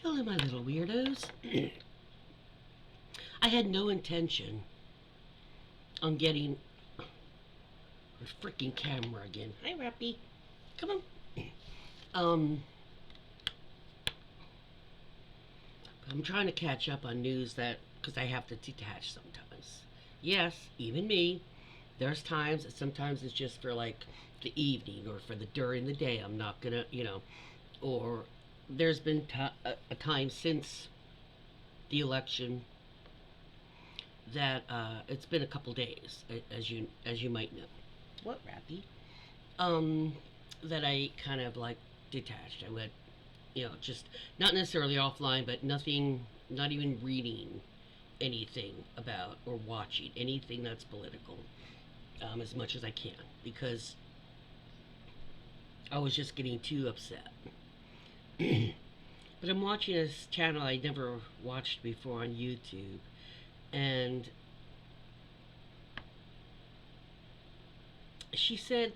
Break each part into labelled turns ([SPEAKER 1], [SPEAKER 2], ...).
[SPEAKER 1] Hello, my little weirdos. I had no intention on getting a freaking camera again. Hi, Rappy. Come on. Um, I'm trying to catch up on news that because I have to detach sometimes. Yes, even me. There's times. Sometimes it's just for like the evening or for the during the day. I'm not gonna, or there's been a time since the election that it's been a couple days, as you might know. What, Rappy? Um, that I kind of like detached. I went, just not necessarily offline, but nothing, not even reading anything about or watching anything that's political, as much as I can, because I was just getting too upset. But I'm watching this channel I never watched before on YouTube, and she said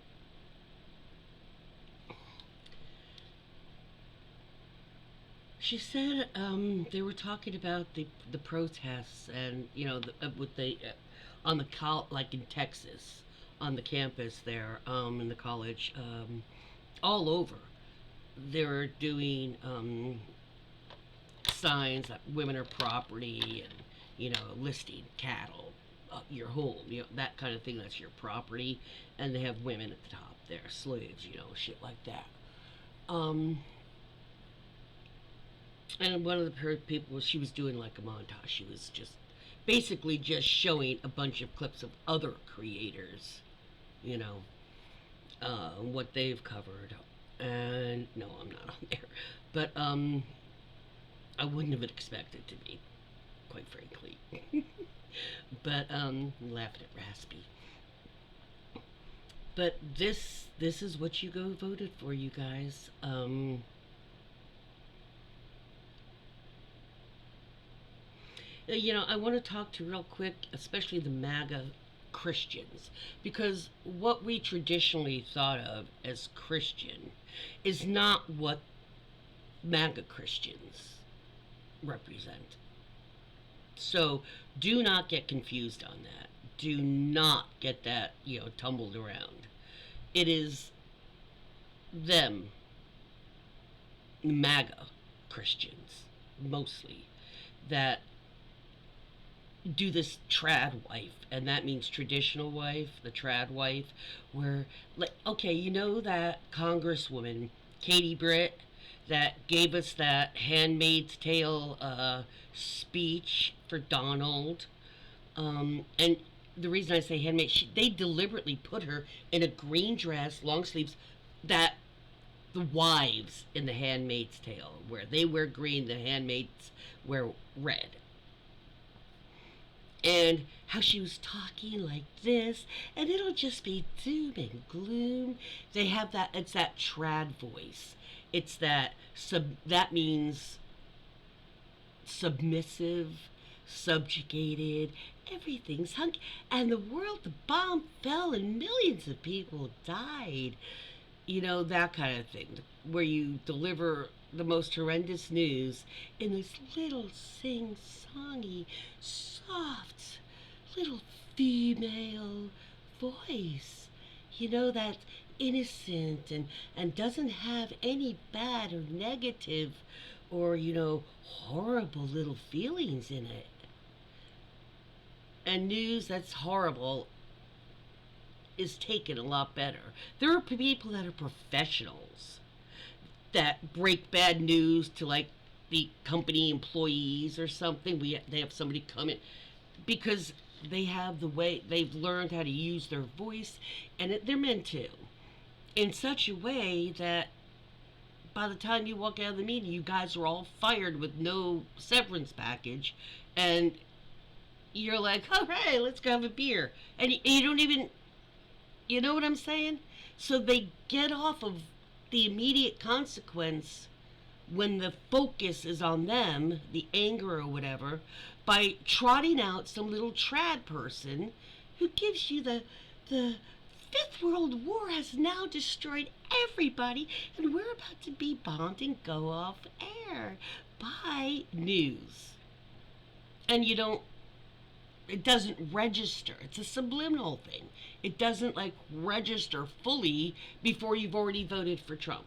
[SPEAKER 1] they were talking about the protests and with the on the like in Texas on the campus there in the college all over they're doing signs that women are property and listing cattle, your home, that kind of thing. That's your property, and they have women at the top there, slaves, shit like that. Um, and one of the people she was doing like a montage. She was just basically just showing a bunch of clips of other creators, you know, what they've covered. And no, I'm not on there, but I wouldn't have expected to be, quite frankly. But laughed at Raspy. But this is what you go voted for, you guys. I want to talk to real quick, especially the MAGA Christians, because what we traditionally thought of as Christian is not what MAGA Christians represent. So do not get confused on that. Do not get that, tumbled around. It is them, MAGA Christians, mostly, that do this trad wife, and that means traditional wife, the trad wife, where, like, okay, that Congresswoman, Katie Britt, that gave us that Handmaid's Tale speech for Donald. And the reason I say handmaid, they deliberately put her in a green dress, long sleeves, that the wives in the Handmaid's Tale, where they wear green, the handmaids wear red. And how she was talking like this, and it'll just be doom and gloom. They have that, it's that trad voice. It's that means submissive, subjugated, everything's hunk, and the bomb fell, and millions of people died. That kind of thing, where you deliver the most horrendous news in this little sing-songy, soft, little female voice. That's innocent and doesn't have any bad or negative or, horrible little feelings in it. And news that's horrible is taken a lot better. There are people that are professionals that break bad news to like the company employees or something. They have somebody come in because they have the way they've learned how to use their voice, and they're meant to in such a way that by the time you walk out of the meeting, you guys are all fired with no severance package, and you're like, all right, let's go have a beer, and you don't even, you know what I'm saying? So they get off of the immediate consequence when the focus is on them, the anger or whatever, by trotting out some little trad person who gives you the Fifth World War has now destroyed everybody, and we're about to be bombed and go off there. Buy news. And it doesn't register. It's a subliminal thing. It doesn't like register fully before you've already voted for Trump.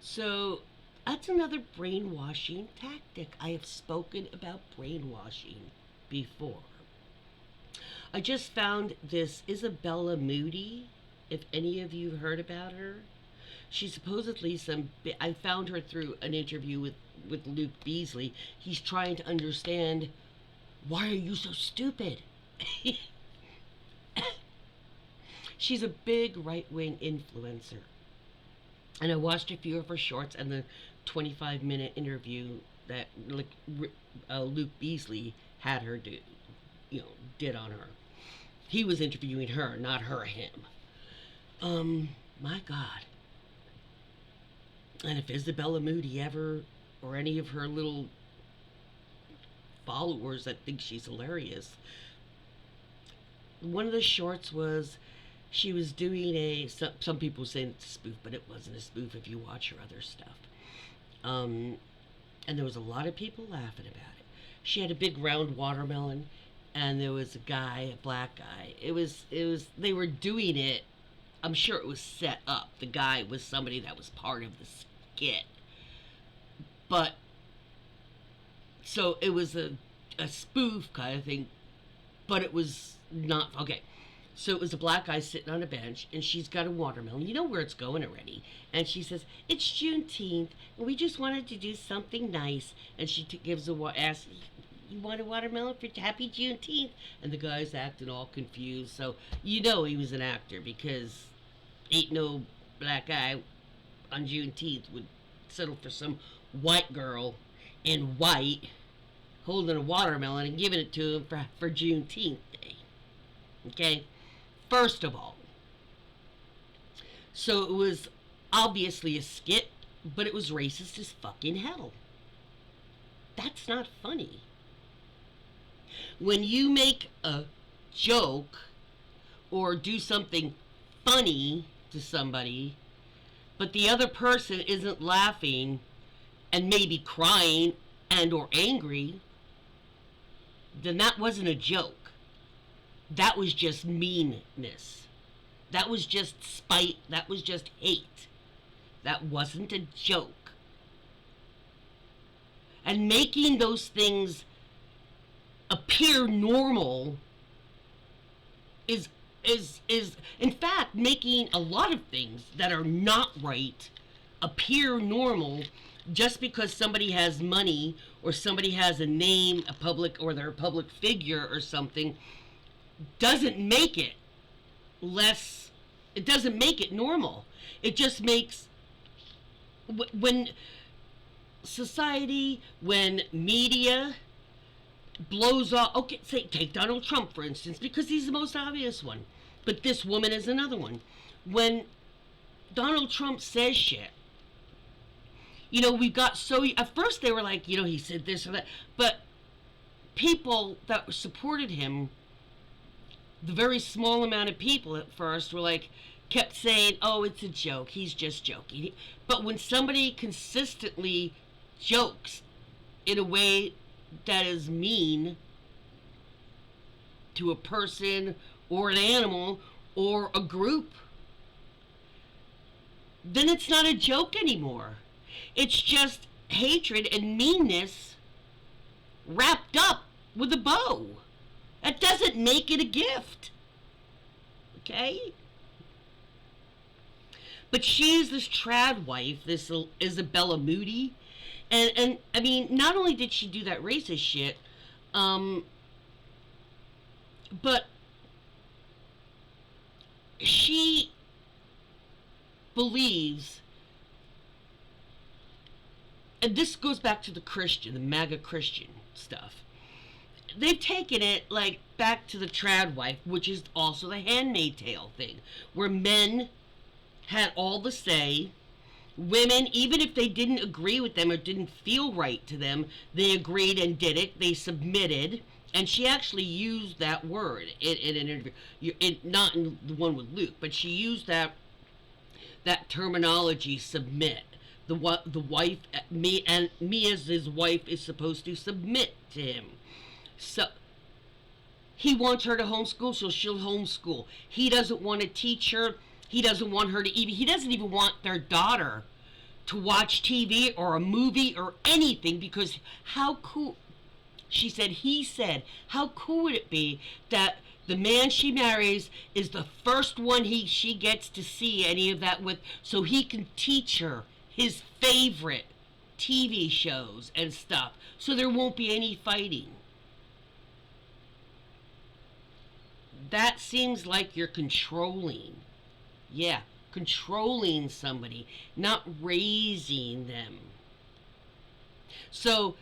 [SPEAKER 1] So that's another brainwashing tactic. I have spoken about brainwashing before. I just found this Isabella Moody, if any of you heard about her. She's supposedly I found her through an interview with Luke Beasley. He's trying to understand, why are you so stupid? She's a big right-wing influencer. And I watched a few of her shorts and the 25-minute interview that Luke Beasley had her did on her. He was interviewing her, not her him. My God. And if Isabella Moody ever, or any of her little followers that think she's hilarious, one of the shorts was, she was doing some people say it's a spoof, but it wasn't a spoof if you watch her other stuff. And there was a lot of people laughing about it. She had a big round watermelon, and there was a black guy. They were doing it, I'm sure it was set up. The guy was somebody that was part of the skit. But, so it was a spoof kind of thing, but it was not, okay. So it was a black guy sitting on a bench, and she's got a watermelon. You know where it's going already. And she says, it's Juneteenth, and we just wanted to do something nice. And she asks, you want a watermelon for Happy Juneteenth? And the guy's acting all confused. So you know he was an actor, because ain't no black guy on Juneteenth would settle for some white girl in white holding a watermelon and giving it to him for Juneteenth Day. Okay? First of all. So it was obviously a skit, but it was racist as fucking hell. That's not funny. When you make a joke or do something funny to somebody, but the other person isn't laughing and maybe crying and or angry, then that wasn't a joke. That was just meanness. That was just spite. That was just hate. That wasn't a joke. And making those things appear normal is in fact making a lot of things that are not right appear normal just because somebody has money or somebody has a name, they're a public figure or something, doesn't make it it doesn't make it normal. It just makes, when society, when media blows off, okay, take Donald Trump for instance, because he's the most obvious one, but this woman is another one. When Donald Trump says shit, we got so, at first they were like, he said this or that, but people that supported him, the very small amount of people at first kept saying, oh, it's a joke, he's just joking. But when somebody consistently jokes in a way that is mean to a person or an animal or a group, then it's not a joke anymore. It's just hatred and meanness wrapped up with a bow. That doesn't make it a gift. Okay? But she's this trad wife, this Isabella Moody. And I mean, not only did she do that racist shit, but she believes, and this goes back to the MAGA Christian stuff. They've taken it back to the trad wife, which is also the Handmaid's Tale thing, where men had all the say. Women, even if they didn't agree with them or didn't feel right to them, they agreed and did it. They submitted. And she actually used that word in an interview. Not in the one with Luke, but she used that terminology, submit. The wife, me as his wife, is supposed to submit to him. So he wants her to homeschool, so she'll homeschool. He doesn't want to teach her. He doesn't want her to even. He doesn't even want their daughter to watch TV or a movie or anything, because how cool. She said, he said, how cool would it be that the man she marries is the first one she gets to see any of that with, so he can teach her his favorite TV shows and stuff, so there won't be any fighting. That seems like you're controlling. Yeah, controlling somebody, not raising them. So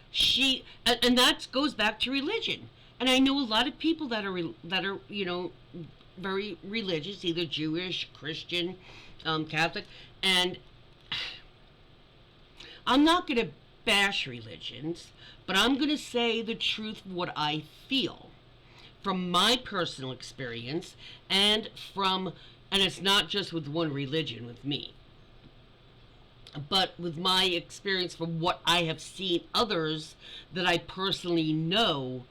[SPEAKER 1] and that goes back to religion. And I know a lot of people that are very religious, either Jewish, Christian, Catholic, and I'm not going to bash religions, but I'm going to say the truth of what I feel from my personal experience, and it's not just with one religion with me, but with my experience from what I have seen others that I personally know,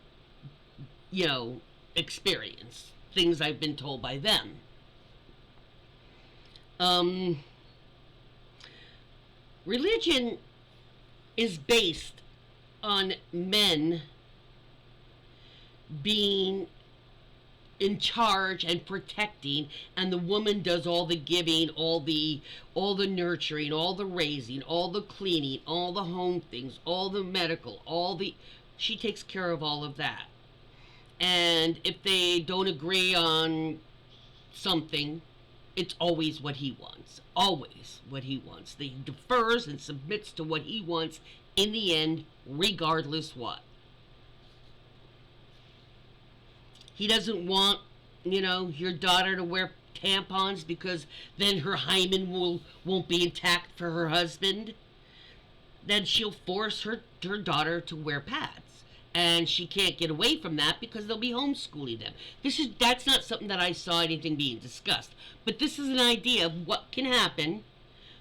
[SPEAKER 1] experience, things I've been told by them. Religion is based on men being in charge and protecting, and the woman does all the giving, all the nurturing, all the raising, all the cleaning, all the home things, all the medical, she takes care of all of that. And if they don't agree on something, it's always what he wants. Always what he wants. He defers and submits to what he wants in the end, regardless what. He doesn't want, your daughter to wear tampons because then her hymen won't be intact for her husband. Then she'll force her daughter to wear pads. And she can't get away from that because they'll be homeschooling them. That's not something that I saw anything being discussed. But this is an idea of what can happen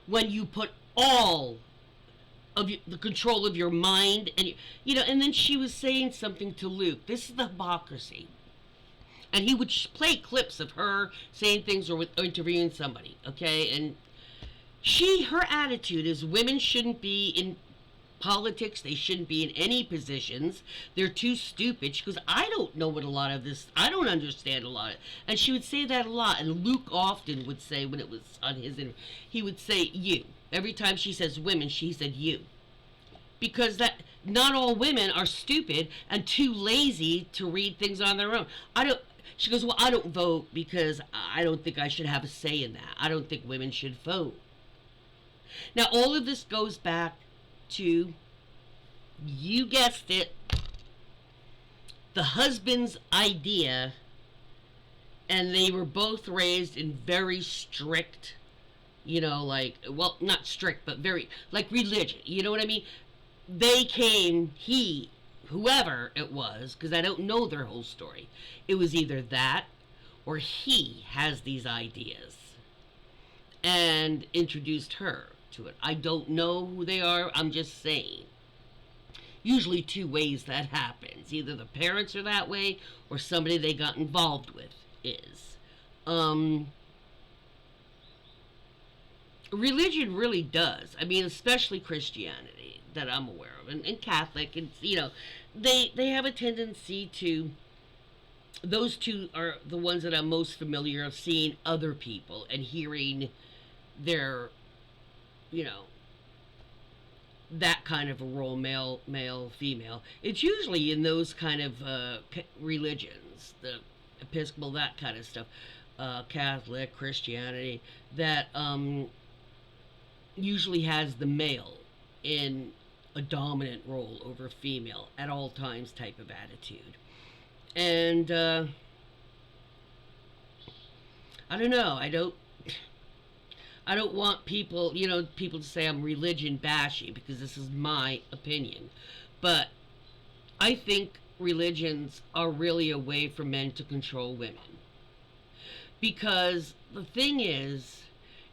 [SPEAKER 1] when you put all of the control of your mind, and and then she was saying something to Luke. This is the hypocrisy. And he would play clips of her saying things or interviewing somebody, okay? And her attitude is women shouldn't be in politics. They shouldn't be in any positions. They're too stupid. She goes, I don't know what a lot of this, I don't understand a lot of it. And she would say that a lot. And Luke often would say, when it was on his interview, he would say, you. Every time she says women, she said you. Because that not all women are stupid and too lazy to read things on their own. She goes, well, I don't vote because I don't think I should have a say in that. I don't think women should vote. Now, all of this goes back to, you guessed it, the husband's idea, and they were both raised in very strict, not strict, but very, like religion, you know what I mean? They came, whoever it was, because I don't know their whole story, it was either that or he has these ideas and introduced her to it. I don't know who they are, I'm just saying. Usually two ways that happens. Either the parents are that way or somebody they got involved with is. Religion really does. I mean, especially Christianity that I'm aware of, and Catholic, and they have a tendency to, those two are the ones that I'm most familiar of seeing other people and hearing their, that kind of a role, male, female. It's usually in those kind of religions, the Episcopal, that kind of stuff, Catholic, Christianity, that usually has the male in a dominant role over female at all times type of attitude. And I don't know, I don't want people to say I'm religion bashy, because this is my opinion. But I think religions are really a way for men to control women. Because the thing is,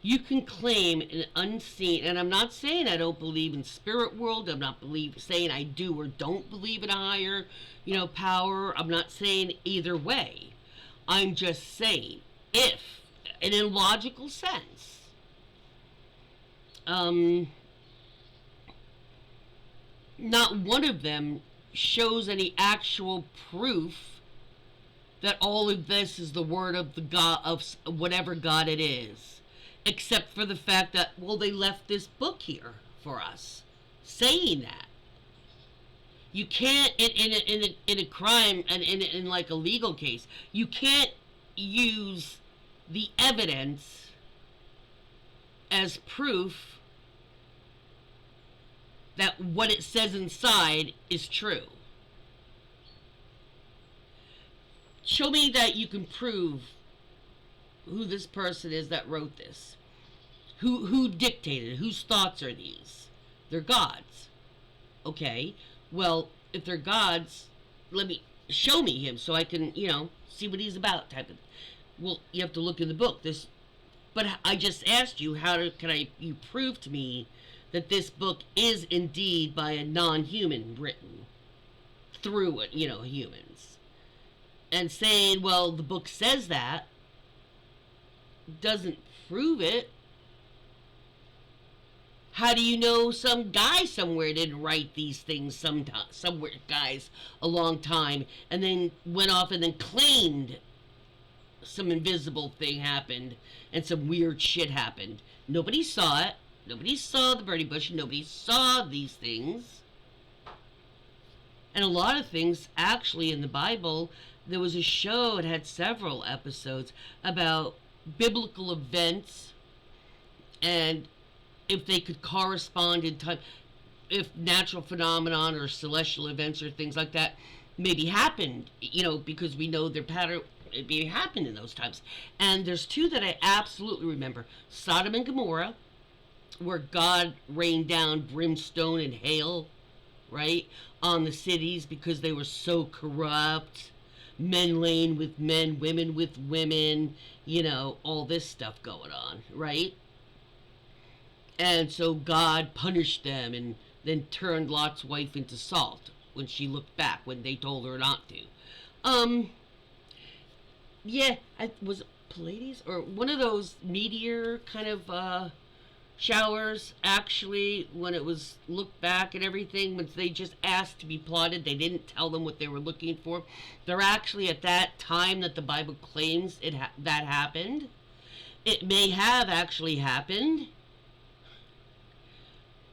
[SPEAKER 1] You can claim an unseen, and I'm not saying I don't believe in spirit world. I'm not saying I do or don't believe in a higher, power. I'm not saying either way. I'm just saying if, in a logical sense, not one of them shows any actual proof that all of this is the word of the God of whatever God it is, except for the fact that, well, they left this book here for us, saying that you can't in a crime and in like a legal case, you can't use the evidence as proof that what it says inside is true. Show me that you can prove who this person is that wrote this. Who dictated it? Whose thoughts are these? They're God's. Okay. Well, if they're God's, show me him so I can, see what he's about type of. Well, you have to look in the book. But I just asked you, you prove to me that this book is indeed by a non-human written through it, humans. And saying, well, the book says that doesn't prove it. How do you know some guy somewhere didn't write these things somewhere, guys, a long time, and then went off and then claimed some invisible thing happened and some weird shit happened? Nobody saw it. Nobody saw the burning bush. Nobody saw these things. And a lot of things, actually, in the Bible, there was a show, it had several episodes, about biblical events and if they could correspond in time, if natural phenomenon or celestial events or things like that maybe happened, because we know their pattern, it maybe happened in those times. And there's two that I absolutely remember. Sodom and Gomorrah, where God rained down brimstone and hail, right, on the cities because they were so corrupt. Men laying with men, women with women, all this stuff going on, right? And so God punished them and then turned Lot's wife into salt when she looked back, when they told her not to. Yeah, was it Pleiades? Or one of those meteor kind of showers, actually, when it was looked back and everything, when they just asked to be plotted, they didn't tell them what they were looking for. They're actually, at that time that the Bible claims that happened, it may have actually happened,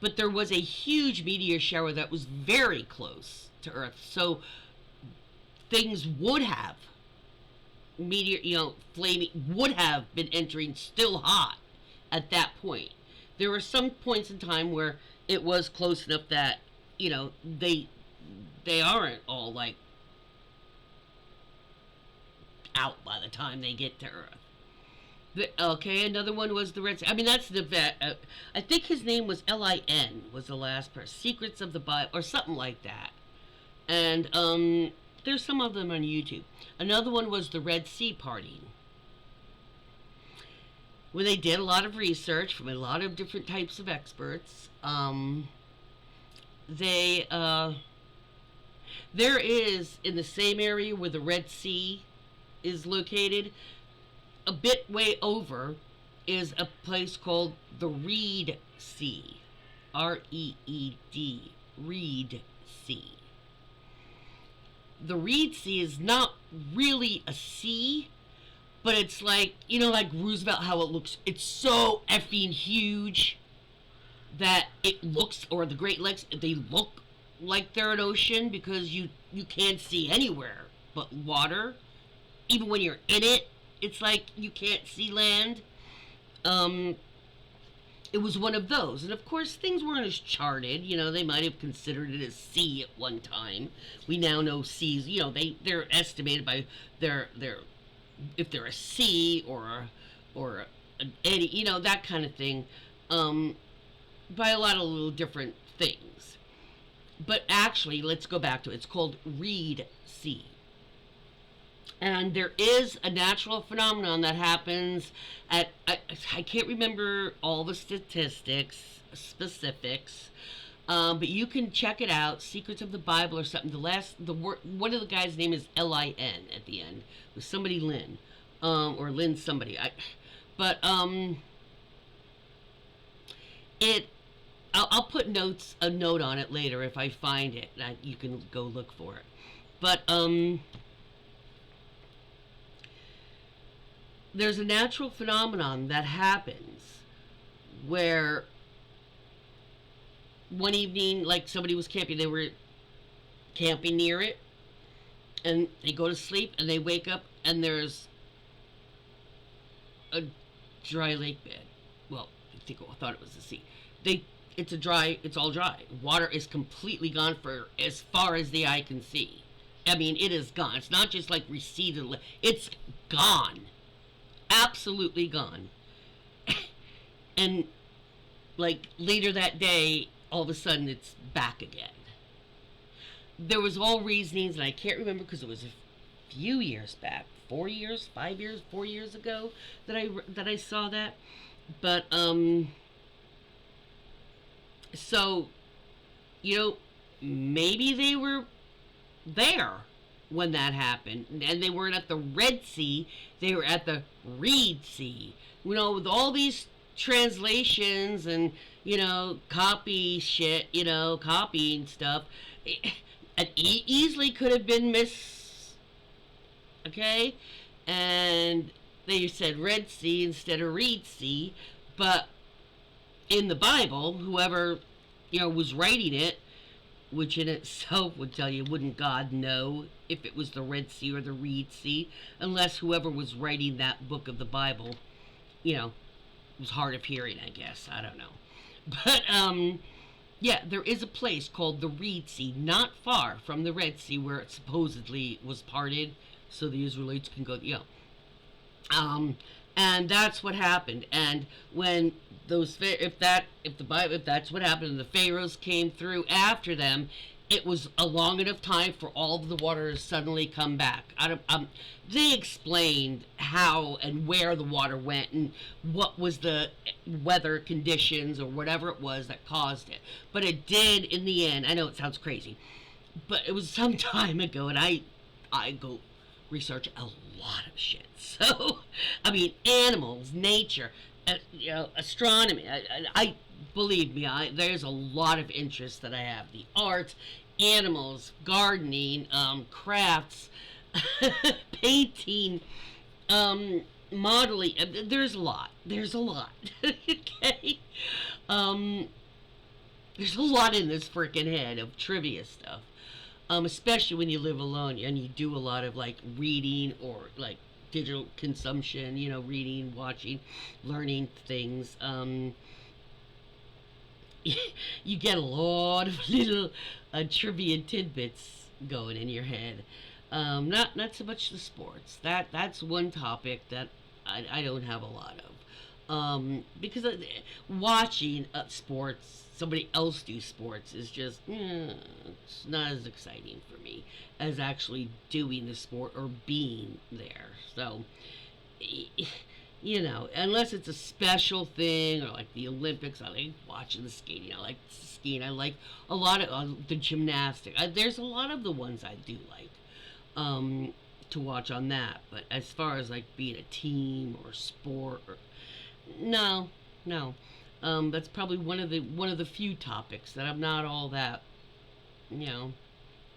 [SPEAKER 1] but there was a huge meteor shower that was very close to Earth. So things would have, flaming, would have been entering still hot at that point. There were some points in time where it was close enough that, they aren't all like out by the time they get to Earth. Okay, another one was the Red Sea. I mean, that's the vet. I think his name was Lin, was the last person. Secrets of the Bible, or something like that. And there's some of them on YouTube. Another one was the Red Sea parting, where they did a lot of research from a lot of different types of experts. There is, in the same area where the Red Sea is located, a bit way over is a place called the Reed Sea. R-E-E-D. Reed Sea. The Reed Sea is not really a sea, but it's like, like Roosevelt, how it looks. It's so effing huge that it looks, or the Great Lakes, they look like they're an ocean because you can't see anywhere but water. Even when you're in it, it's like you can't see land. It was one of those. And of course, things weren't as charted. They might have considered it a sea at one time. We now know seas, they're estimated by their if they're a sea or an eddy, that kind of thing, by a lot of little different things. But actually, let's go back to it. It's called Reed Sea. And there is a natural phenomenon that happens at, I can't remember all the statistics, specifics, but you can check it out. Secrets of the Bible or something. One of the guys' name is Lin at the end. It was somebody Lin, or Lin somebody. But it. I'll put a note on it later if I find it. You can go look for it. But there's a natural phenomenon that happens where one evening, like somebody was camping, they were camping near it, and they go to sleep, and they wake up, and there's a dry lake bed. Well, I thought it was the sea. It's all dry. Water is completely gone for as far as the eye can see. I mean, it is gone. It's not just like receded. It's gone. Absolutely gone. And like later that day, all of a sudden it's back again. There was all reasonings, and I can't remember because it was a few years back, 4 years, 5 years, 4 years ago that I saw that. But so maybe they were there when that happened, and they weren't at the Red Sea, they were at the Reed Sea. With all these translations and copying stuff, it easily could have been okay, and they said Red Sea instead of Reed Sea, but in the Bible, whoever was writing it, which in itself would tell you, wouldn't God know if it was the Red Sea or the Reed Sea, unless whoever was writing that book of the Bible, was hard of hearing, I guess. I don't know. But, yeah, there is a place called the Reed Sea, not far from the Red Sea, where it supposedly was parted, so the Israelites can go, and that's what happened. And when if that's what happened, and the pharaohs came through after them, it was a long enough time for all of the water to suddenly come back. They explained how and where the water went and what was the weather conditions or whatever it was that caused it. But it did in the end. I know it sounds crazy, but it was some time ago, and I go research a lot of shit. So, I mean, animals, nature, astronomy. I believe me, there's a lot of interest that I have. The arts, animals, gardening, crafts, painting, modeling. There's a lot. Okay? There's a lot in this freaking head of trivia stuff. Especially when you live alone and you do a lot of like reading or like digital consumption, reading, watching, learning things. You get a lot of little trivia tidbits going in your head. Not so much the sports. That's one topic that I don't have a lot of. Because watching sports, somebody else do sports is just it's not as exciting for me as actually doing the sport or being there. So unless it's a special thing or like the Olympics, I like watching the skating. I like skiing. I like a lot of the gymnastics. There's a lot of the ones I do like to watch on that. But as far as like being a team or sport, no. That's probably one of the few topics that I'm not all that,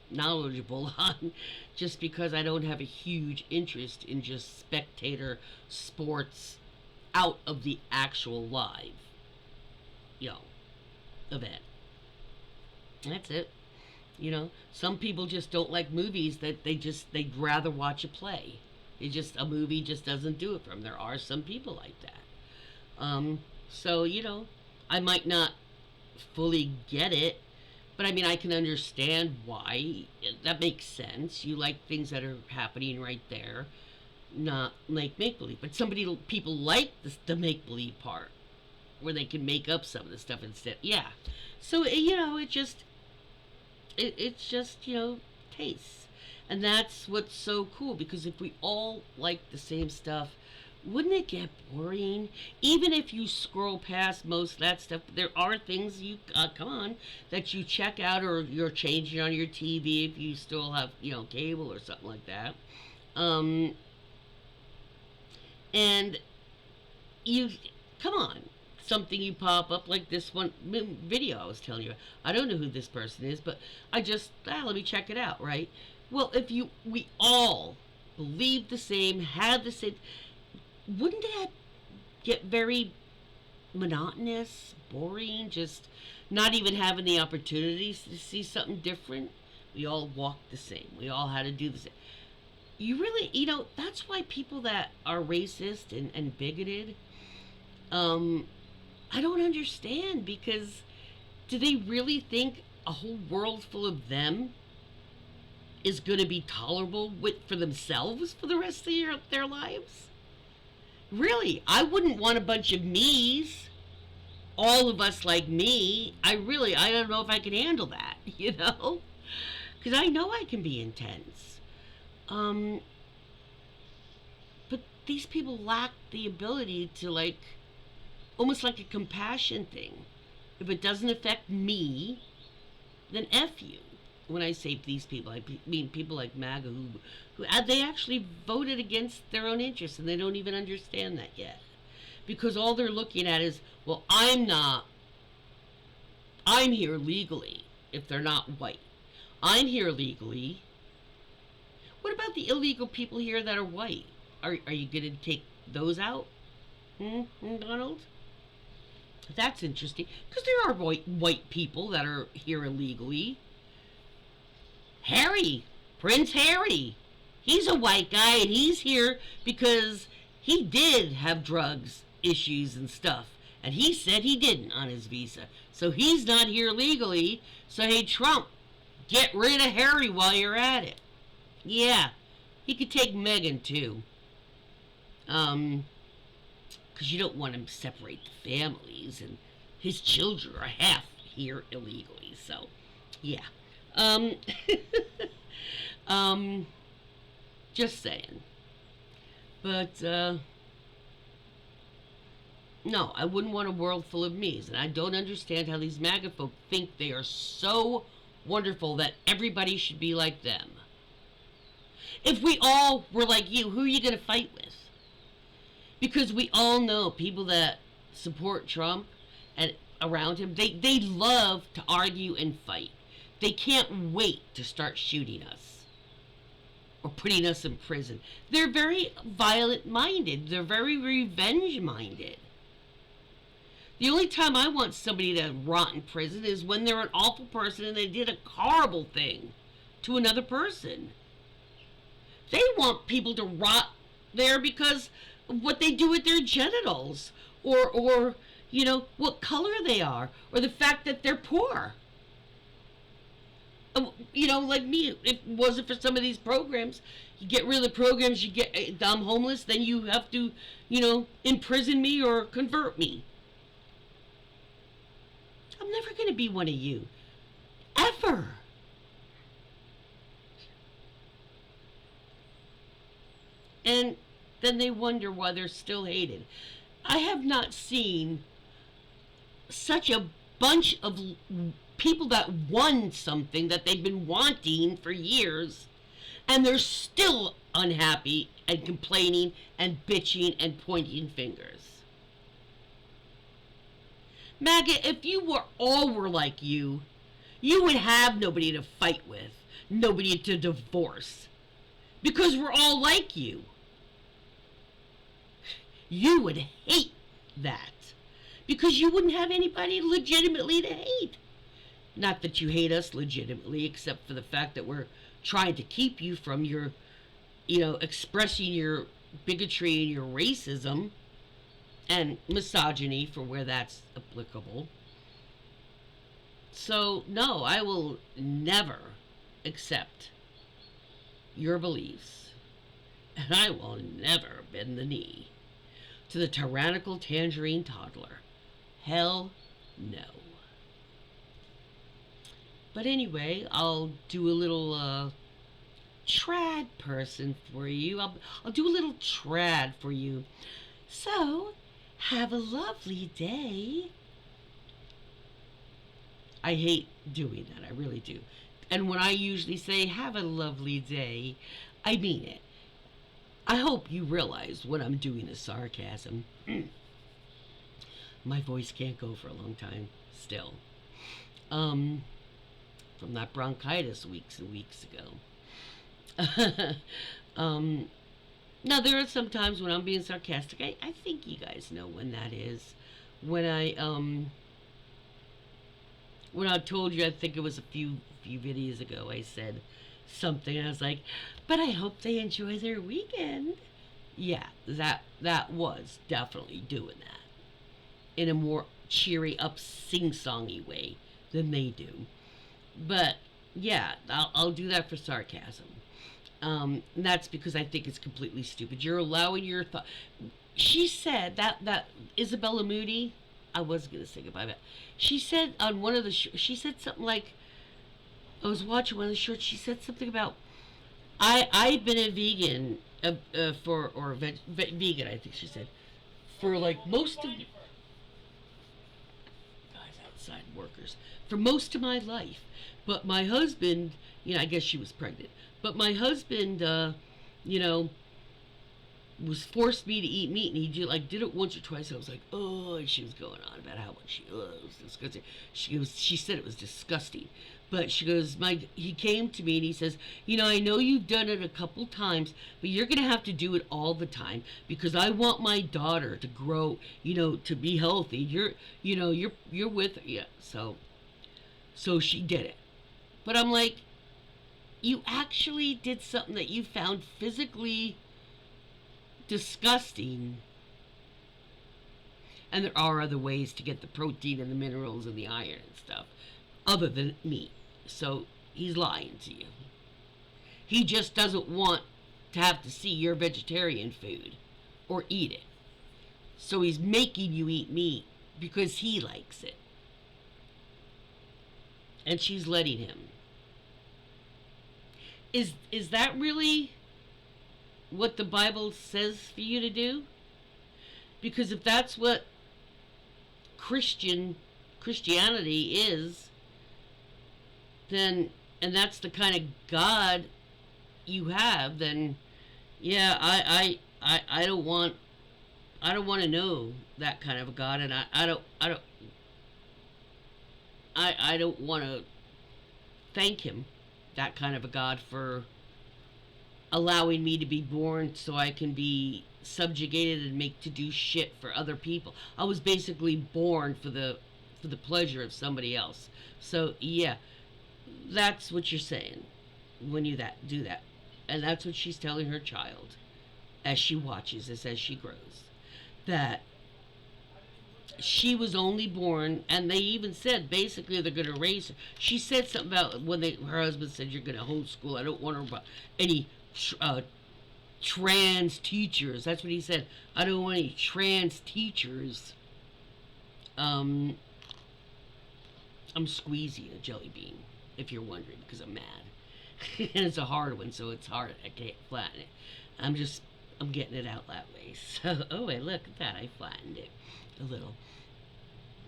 [SPEAKER 1] knowledgeable on, just because I don't have a huge interest in just spectator sports out of the actual live, event. That's it. Some people just don't like movies that they'd rather watch a play. A movie just doesn't do it for them. There are some people like that. So, I might not fully get it, but I mean, I can understand why. That makes sense. You like things that are happening right there, not like make-believe. But people like the make-believe part, where they can make up some of the stuff instead. Yeah. So, it's just, tastes. And that's what's so cool, because if we all like the same stuff, wouldn't it get boring? Even if you scroll past most of that stuff, there are things you come on that you check out, or you're changing on your TV if you still have cable or something like that. Um, and you come on, something you pop up like this one video I was telling you. I don't know who this person is, but I just let me check it out, right? Well, if we all believe the same, have the same, wouldn't that get very monotonous, boring, just not even having the opportunities to see something different? We all walk the same. We all had to do the same. You really, that's why people that are racist and bigoted, um, I don't understand, because do they really think a whole world full of them is going to be tolerable for themselves for the rest of their lives? Really, I wouldn't want a bunch of me's, all of us like me. I don't know if I can handle that, because I know I can be intense. Um, but these people lack the ability to, like, almost like a compassion thing. If it doesn't affect me, then F you. When I say these people, I mean people like MAGA who they actually voted against their own interests, and they don't even understand that yet. Because all they're looking at is, well, I'm here legally if they're not white. I'm here legally. What about the illegal people here that are white? Are you going to take those out? Donald? That's interesting, because there are white people that are here illegally. Harry, Prince Harry, he's a white guy, and he's here because he did have drugs issues and stuff, and he said he didn't on his visa, so he's not here legally. So hey, Trump, get rid of Harry while you're at it. Yeah, he could take Meghan too, because you don't want to separate the families, and his children are half here illegally. So yeah. um just saying. But no, I wouldn't want a world full of me's, and I don't understand how these MAGA folk think they are so wonderful that everybody should be like them. If we all were like you, who are you going to fight with? Because we all know people that support Trump and around him, they love to argue and fight. They can't wait to start shooting us or putting us in prison. They're very violent minded. They're very revenge minded. The only time I want somebody to rot in prison is when they're an awful person and they did a horrible thing to another person. They want people to rot there because of what they do with their genitals, or what color they are, or the fact that they're poor. Like me, if it wasn't for some of these programs, you get rid of the programs, you get, I'm homeless, then you have to, imprison me or convert me. I'm never going to be one of you. Ever. And then they wonder why they're still hated. I have not seen such a bunch of people that won something that they've been wanting for years, and they're still unhappy and complaining and bitching and pointing fingers. MAGA, if you were like you would have nobody to fight with, nobody to divorce, because we're all like you. You would hate that, because you wouldn't have anybody legitimately to hate. Not that you hate us legitimately, except for the fact that we're trying to keep you from your, expressing your bigotry and your racism and misogyny for where that's applicable. So, no, I will never accept your beliefs, and I will never bend the knee to the tyrannical tangerine toddler. Hell no. But anyway, I'll do a little trad person for you. I'll do a little trad for you. So, have a lovely day. I hate doing that. I really do. And when I usually say have a lovely day, I mean it. I hope you realize when I'm doing a sarcasm. My voice can't go for a long time still. Um, from that bronchitis weeks and weeks ago. um, Now there are some times when I'm being sarcastic. I think you guys know when that is. When I told you, I think it was a few videos ago, I said something. I was like, but I hope they enjoy their weekend. Yeah, that was definitely doing that in a more cheery, up, sing-songy way than they do. But yeah, I'll do that for sarcasm. And that's because I think it's completely stupid. You're allowing your thought. She said that Isabella Moody. I was gonna say goodbye, but she said on one of the she said something like, I was watching one of the shorts. She said something about I've been a vegan for or vegan. I think she said for like most of guys outside workers for most of my life. But my husband, I guess she was pregnant. But my husband, you know, was forced me to eat meat, and he did it once or twice. I was like, oh, and she was going on about how much it was disgusting. She said it was disgusting, but she goes, he came to me and he says, I know you've done it a couple times, but you're gonna have to do it all the time because I want my daughter to grow, to be healthy. You're with her, yeah. So she did it, but I'm like, you actually did something that you found physically disgusting, and there are other ways to get the protein and the minerals and the iron and stuff other than meat. So he's lying to you. He just doesn't want to have to see your vegetarian food or eat it, so he's making you eat meat because he likes it, and she's letting him. Is that really what the Bible says for you to do? Because if that's what Christianity is, then, and that's the kind of God you have, then yeah, I don't want to know that kind of a God, and I don't want to thank him, that kind of a God, for allowing me to be born so I can be subjugated and make to do shit for other people. I was basically born for the pleasure of somebody else. So yeah, that's what you're saying when you do that, and that's what she's telling her child as she watches this, as she grows, that she was only born, and they even said basically they're going to raise her. She said something about when her husband said, you're going to homeschool. I don't want her about any trans teachers. That's what he said. I don't want any trans teachers. I'm squeezing a jelly bean, if you're wondering, because I'm mad. And it's a hard one, so it's hard. I can't flatten it. I'm getting it out that way. So, oh, wait, look at that. I flattened it a little.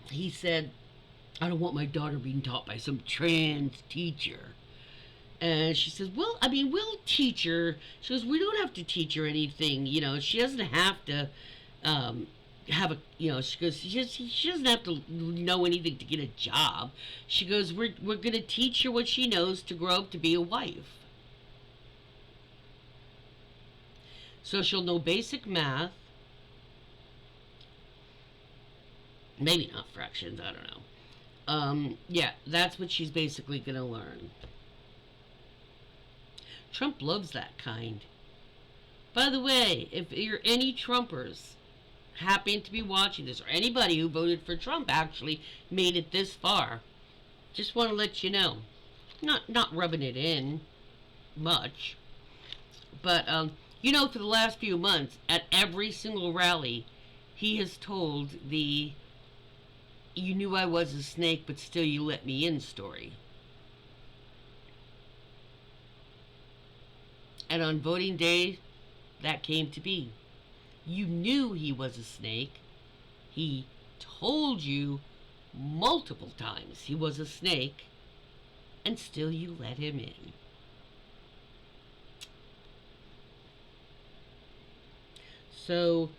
[SPEAKER 1] He said, I don't want my daughter being taught by some trans teacher. And she says, well, I mean, we'll teach her. She goes, we don't have to teach her anything. She doesn't have to have a, she goes, she doesn't have to know anything to get a job. She goes, we're going to teach her what she knows to grow up to be a wife. So she'll know basic math. Maybe not fractions, I don't know. Yeah, that's what she's basically going to learn. Trump loves that kind. By the way, if you're any Trumpers happen to be watching this, or anybody who voted for Trump actually made it this far, just want to let you know. Not rubbing it in much, but for the last few months, at every single rally, he has told the "you knew I was a snake, but still you let me in" story. And on voting day, that came to be. You knew he was a snake. He told you multiple times he was a snake, and still you let him in. So,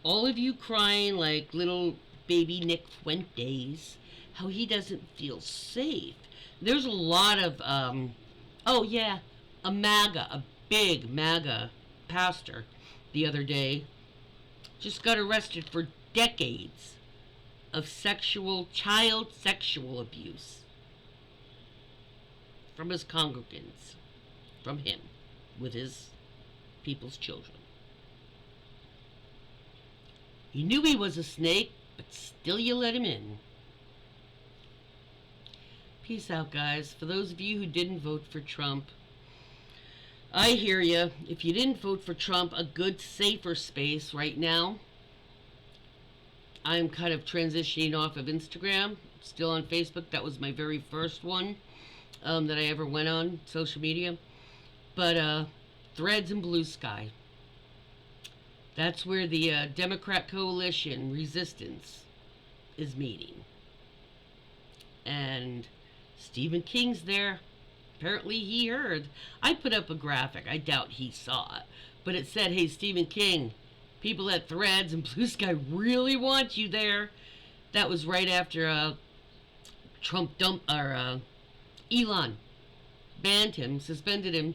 [SPEAKER 1] all of you crying like little baby Nick Fuentes, how he doesn't feel safe. There's a lot of, oh yeah, a big MAGA pastor the other day just got arrested for decades of child sexual abuse from his congregants, from him, with his people's children. You knew he was a snake, but still you let him in. Peace out, guys. For those of you who didn't vote for Trump, I hear you. If you didn't vote for Trump, a good, safer space right now. I'm kind of transitioning off of Instagram. Still on Facebook. That was my very first one that I ever went on, social media. But Threads and Blue Sky. That's where the Democrat coalition resistance is meeting. And Stephen King's there. Apparently he heard. I put up a graphic. I doubt he saw it. But it said, hey, Stephen King, people at Threads and Blue Sky really want you there. That was right after Elon banned him, suspended him,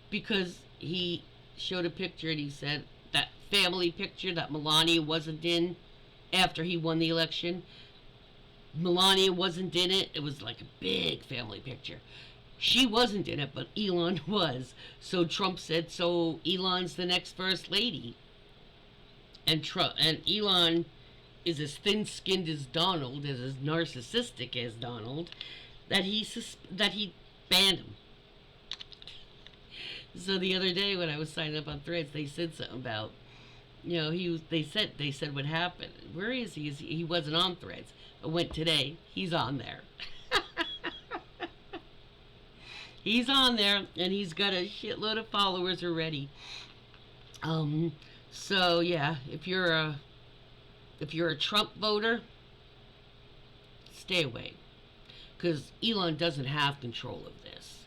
[SPEAKER 1] because he showed a picture and he said that family picture that Melania wasn't in after he won the election. Melania wasn't in it. It was like a big family picture. She wasn't in it, but Elon was. So Trump said, so Elon's the next first lady. And Elon is as thin-skinned as Donald, as narcissistic as Donald, that he banned him. So the other day when I was signing up on Threads, they said something about, they said what happened. Where is he? He wasn't on Threads. I went today. He's on there. He's on there, and he's got a shitload of followers already. So yeah, if you're a Trump voter, stay away, because Elon doesn't have control of this.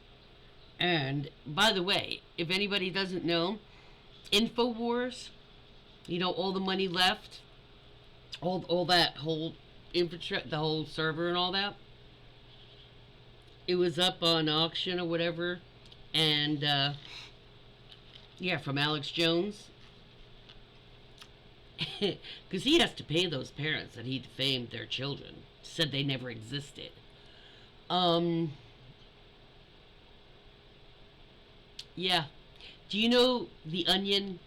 [SPEAKER 1] And by the way, if anybody doesn't know, InfoWars, all the money left, all that whole infrastructure, the whole server and all that, it was up on auction or whatever, and from Alex Jones, because he has to pay those parents that he defamed their children, said they never existed. Yeah. Do you know The Onion?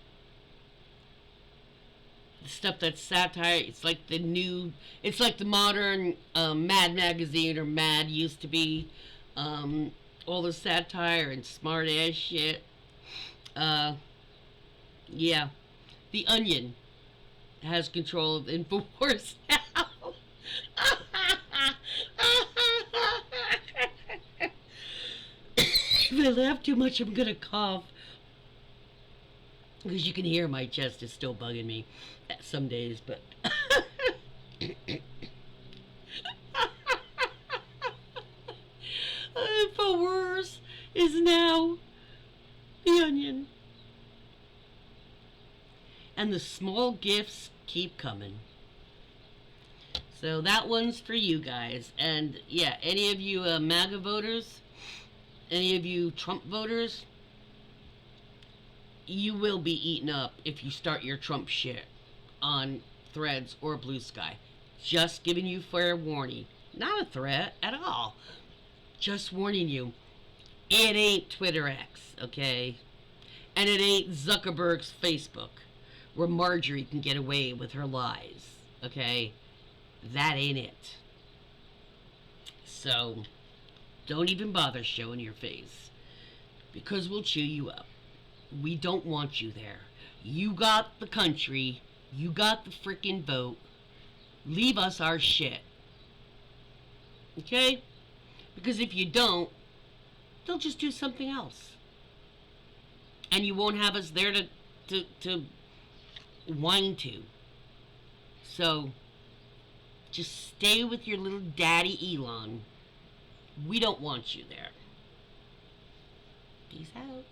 [SPEAKER 1] The stuff that's satire. It's like the modern Mad magazine, or Mad used to be. All the satire and smart ass shit. Yeah. The Onion has control of InfoWars now. If I laugh too much, I'm gonna cough. Because you can hear my chest is still bugging me some days, but InfoWars is now The Onion. And the small gifts keep coming. So that one's for you guys. And yeah, any of you MAGA voters, any of you Trump voters, you will be eaten up if you start your Trump shit on Threads or Blue Sky. Just giving you fair warning. Not a threat at all. Just warning you. It ain't Twitter X, okay? And it ain't Zuckerberg's Facebook, where Marjorie can get away with her lies, okay? That ain't it. So, don't even bother showing your face, because we'll chew you up. We don't want you there. You got the country. You got the frickin' vote. Leave us our shit. Okay? Because if you don't, they'll just do something else. And you won't have us there to whine to. So just stay with your little daddy Elon. We don't want you there. Peace out.